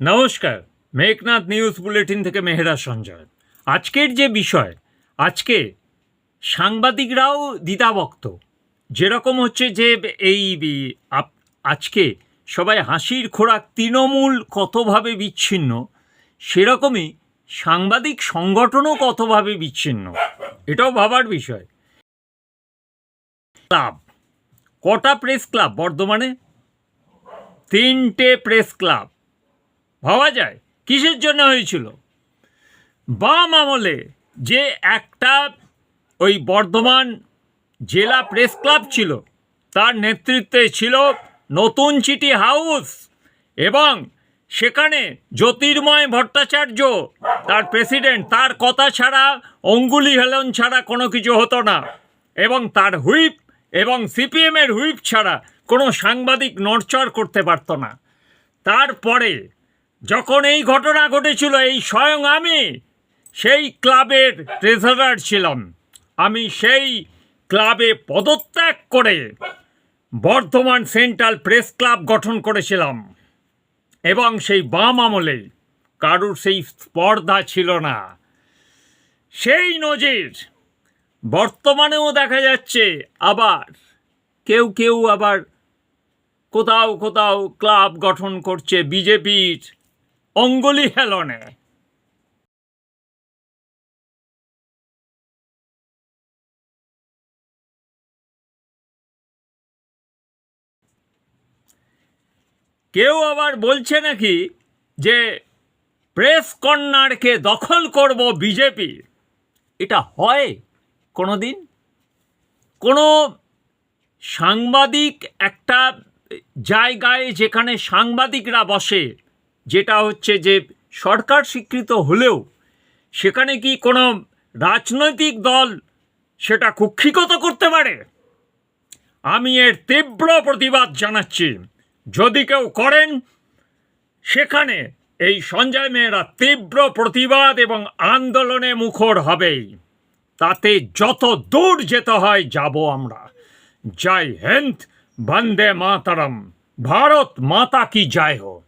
নমস্কার, Meghnad news bulletin থেকে মেহেরা সঞ্জয়। আজকের যে বিষয়, আজকে সাংবাদিকরাও দ্বিধাবক্ত। যেরকম হচ্ছে যে এই আজকে সবাই হাসির খোরাক তৃণমূল কতভাবে বিচ্ছিন্ন, সেরকমই সাংবাদিক সংগঠনও কতভাবে বিচ্ছিন্ন, এটাও ভাবার বিষয়। ক্লাব, কটা প্রেস ক্লাব বর্ধমানে? 3টে প্রেস ক্লাব। ভাবা যায় কিসের জন্য হয়েছিল? বাম আমলে যে একটা ওই বর্ধমান জেলা প্রেস ক্লাব ছিল, তার নেতৃত্বে ছিল নতুন চিঠি হাউস, এবং সেখানে জ্যোতির্ময় ভট্টাচার্য তার প্রেসিডেন্ট, তার কথা ছাড়া, অঙ্গুলি হেলন ছাড়া কোনো কিছু হতো না, এবং তার হুইপ এবং সিপিএমের হুইপ ছাড়া কোনো সাংবাদিক নড়চড় করতে পারত না। তারপরে যখন এই ঘটনা ঘটেছিল, এই স্বয়ং আমি সেই ক্লাবের ট্রেজারার ছিলাম। আমি সেই ক্লাবে পদত্যাগ করে বর্ধমান সেন্ট্রাল প্রেস ক্লাব গঠন করেছিলাম, এবং সেই বাম আমলে কারুর সেই স্পর্ধা ছিল না। সেই নজির বর্তমানেও দেখা যাচ্ছে। আবার কেউ কেউ আবার কোথাও কোথাও ক্লাব গঠন করছে বিজেপির অঙ্গুলি হেলনে। কেউ আবার বলছে নাকি যে প্রেস কর্নারকে দখল করব বিজেপি। এটা হয় কোনো দিন? কোনো সাংবাদিক একটা জায়গায় যেখানে সাংবাদিকরা বসে, যেটা হচ্ছে যে সরকার স্বীকৃত হলেও, সেখানে কি কোনো রাজনৈতিক দল সেটা কুক্ষিগত করতে পারে? আমি এর তীব্র প্রতিবাদ জানাচ্ছি। যদি কেউ করেন, সেখানে এই সঞ্জয় মেহরা তীব্র প্রতিবাদ এবং আন্দোলনে মুখর হবেই। তাতে যত দূর যেতে হয় যাব আমরা। জয় হিন্দ, বন্দে মাতরম, ভারত মাতা কি জয় হোক।